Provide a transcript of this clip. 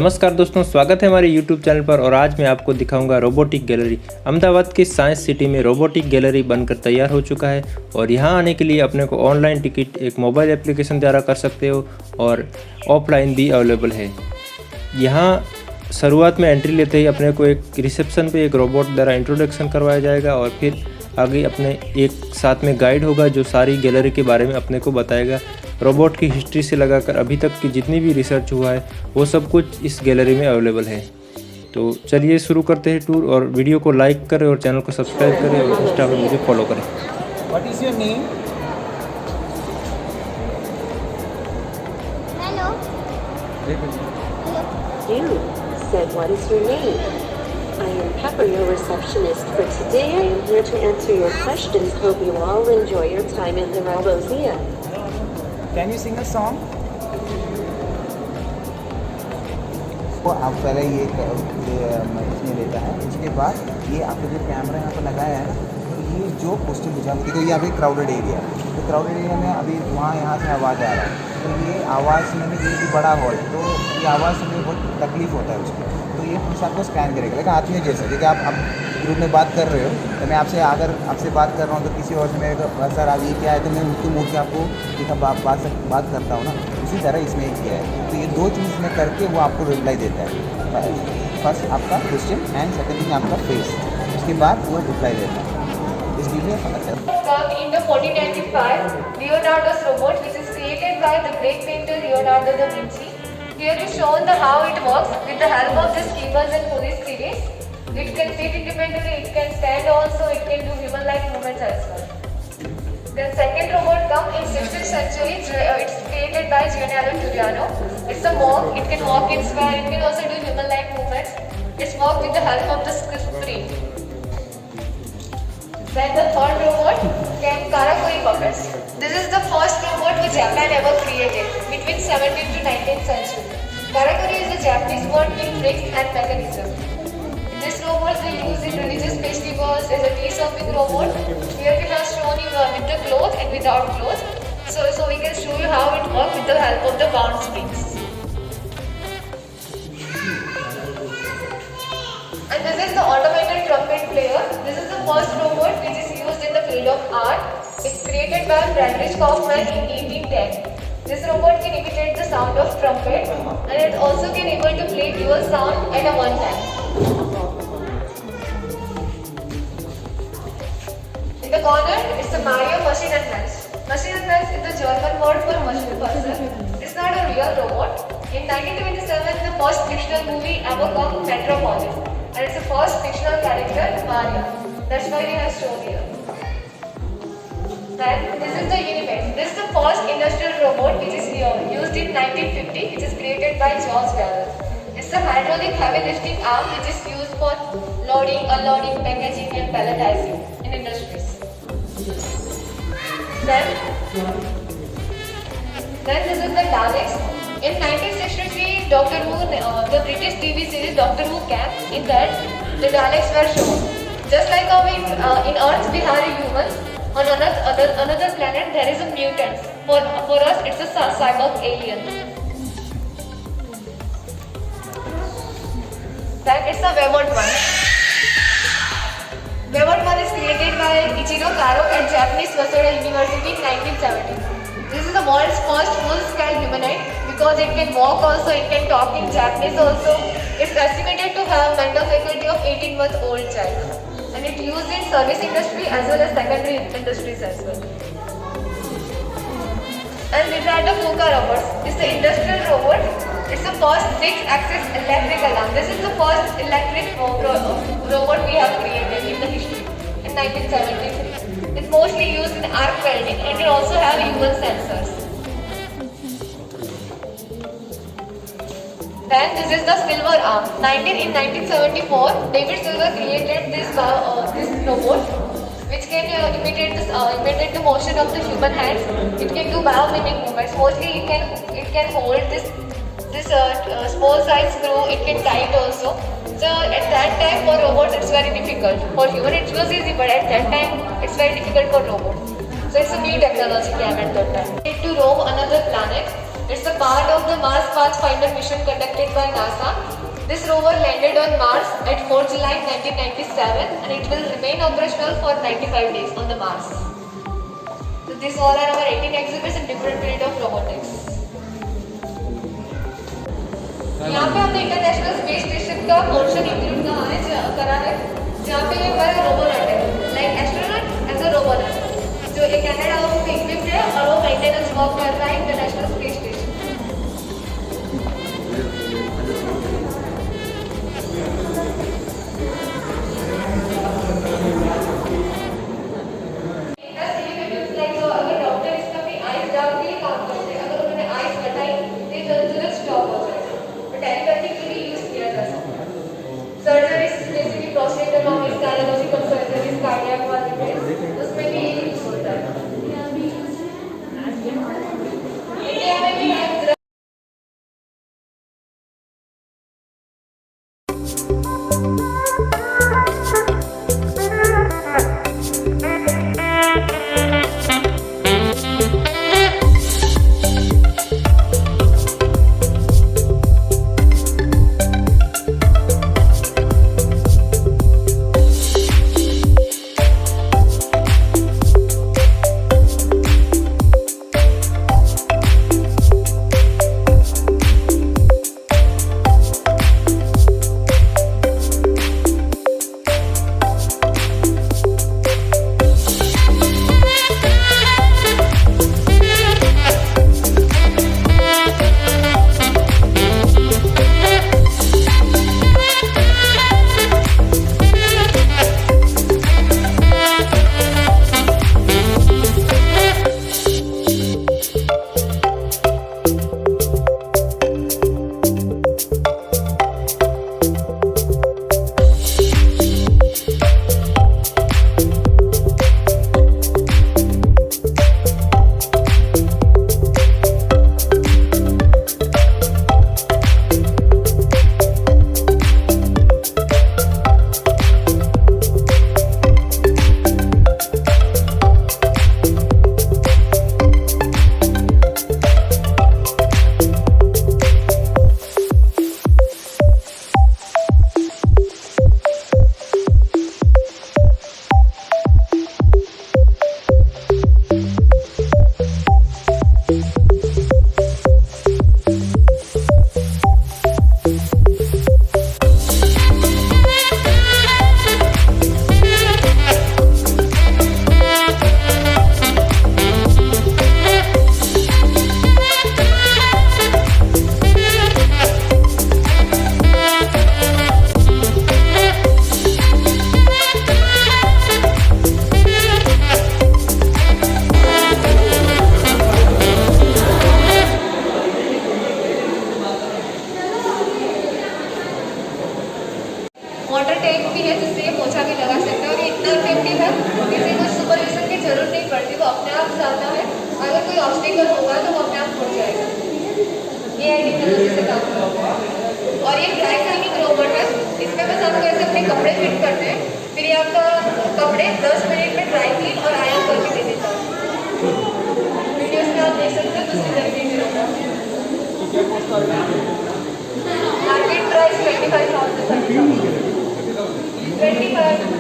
नमस्कार दोस्तों, स्वागत है हमारे YouTube चैनल पर। और आज मैं आपको दिखाऊंगा रोबोटिक गैलरी। अहमदाबाद के साइंस सिटी में रोबोटिक गैलरी बनकर तैयार हो चुका है और यहाँ आने के लिए अपने को ऑनलाइन टिकट एक मोबाइल एप्लीकेशन द्वारा कर सकते हो और ऑफलाइन भी अवेलेबल है। यहाँ शुरुआत में एंट्री लेते ही अपने को एक रिसेप्शन पे एक रोबोट द्वारा इंट्रोडक्शन करवाया जाएगा और फिर आगे अपने एक साथ में गाइड होगा जो सारी गैलरी के बारे में अपने को बताएगा। रोबोट की हिस्ट्री से लगाकर अभी तक की जितनी भी रिसर्च हुआ है वो सब कुछ इस गैलरी में अवेलेबल है। तो चलिए शुरू करते हैं टूर। और वीडियो को लाइक करें और चैनल को सब्सक्राइब करें और इंस्टा पर मुझे फॉलो करें। What is your name? Hello. You said, what is your name? I am Pepper, your receptionist for today. I am here to answer your questions. Hope you all enjoy your time in the Robozia. Can you sing a song? तो आप पहले ये इसमें लेता है, इसके बाद ये आपका जो कैमरा यहाँ पर लगाया है ना, तो ये जो पोस्टर बुझा, देखो ये अभी क्राउडेड एरिया है, तो क्राउडेड एरिया में अभी वहाँ यहाँ से आवाज़ आ रहा है, तो ये आवाज़ सुनने में ये भी बड़ा हॉल, तो ये आवाज़ सुनने में बहुत तकलीफ होता है उसको, तो ये कुछ आपको स्कैन करेगा। लेकिन आदमी जैसे जैसे आप ग्रुप में बात कर रहे हो, तो मैं आपसे अगर आपसे बात कर रहा हूँ तो किसी और से मेरे सर आप ये क्या है, तो मैं उसको मुड़ के आपको देखा बात करता हूँ ना, इसी तरह इसमें किया है। तो ये दो चीज़ में करके वो आपको रिप्लाई देता है। फर्स्ट आपका क्वेश्चन एंड सेकंड थिंग आपका फेस, उसके बाद वो रिप्लाई देता है। इस वीडियो में In the 1495, Leonardo's robot, which is created by the great painter Leonardo da Vinci. Here is shown how it works with the help of the schemers and police series. It can sit independently, it can stand also, it can do human-like movements as well. The second robot comes in 16th century. It's created by Giuliano Giuliano. It's a monk. It can walk in square. It can also do human-like movements. It's worked with the help of the screen. Then the third robot can Karakuri puppets. This is the first robot which Japan ever created between 17th to 19th century. Karakuri is a Japanese word meaning tricks and mechanism. This robot is used in religious festivals as a tea serving robot. Here we have shown you with the clothes and without clothes. So we can show you how it works with the help of the bound springs. And this is the automated trumpet player. This is the first robot which is used in the field of art. It's created by Friedrich Kaufmann in 1810. This robot can imitate the sound of trumpet and it also can able to play dual sound at a one time. In the corner, it's a Mario Machine and Mensch. Machine and Mensch is the German word for machine person. It's not a real robot. In 1927, the first fictional movie ever called Metropolis. And it's the first fictional character, Mario. That's why we have shown here. Then, this is the Unimax. This is the first industrial robot which is used in 1950, which is created by George Weller. It's a hydraulic heavy lifting arm which is used for loading, unloading, packaging and palletizing in industries. Then this is the Daleks. In 1963, Doctor Who, the British TV series Doctor Who came. In that, the Daleks were shown. Just like how in Earth we have humans, on another planet there is a mutant. For us, it's a cyborg alien. Then it's a Webot 1. Webot 1 is created by Ichiro Karo at Japanese Waseda University in 1970. This is the world's first full-scale humanoid because it can walk also, it can talk in Japanese also. It's estimated to have mental faculty of 18-month-old child. And it's used in service industry as well as secondary industries as well. And these are the KUKA robots. It's the industrial robot. It's the first 6-axis electric alarm. This is the first electric robot we have created in the history in 1973. It's mostly used in arc welding and it also have human sensors. Then this is the silver arm. In 1974, David Silver created this robot which can imitate the motion of the human hands. It can do biomimic movements. Mostly it can hold this small size screw. It can tie it also. So at that time for robots it's very difficult. For human it was easy, but at that time it's very difficult for robots. So it's a new technology came at that time. To roam another planet. It's a part of the Mars Pathfinder mission conducted by NASA. This rover landed on Mars at 4 July 1997 and it will remain operational for 95 days on the Mars. So these all are our 18 exhibits in different field of robotics. यहाँ पे हमने international space station का portion include करा है जहाँ पे ये हमारा रोबोट है like astronaut as a robot जो एक कनाडा में इक्विप्ड है और वो मेंटेनेंस वर्क कर रहा है international space station. Water tank भी है जिससे ये पोछा भी लगा सकते हैं और ये इतना इफेक्टिव है किसी को सुपरविजन की जरूरत नहीं पड़ती, वो अपने आप जाता है। अगर कोई ऑब्स्टिकल होगा तो वो अपने आप फूट जाएगा। ये है टेक्नोलॉजी से काम करता है। और ये ड्राई क्लीनिंग रोबोट है, इसमें बस आपको ऐसे अपने कपड़े फिट करते हैं, फिर ये आपका कपड़े 10 मिनट में ड्राई क्लीन और आयरन करके दे देता है। वीडियोस में आप देख सकते हैं दूसरी तरीके के रोबोट। Market price 25,000 25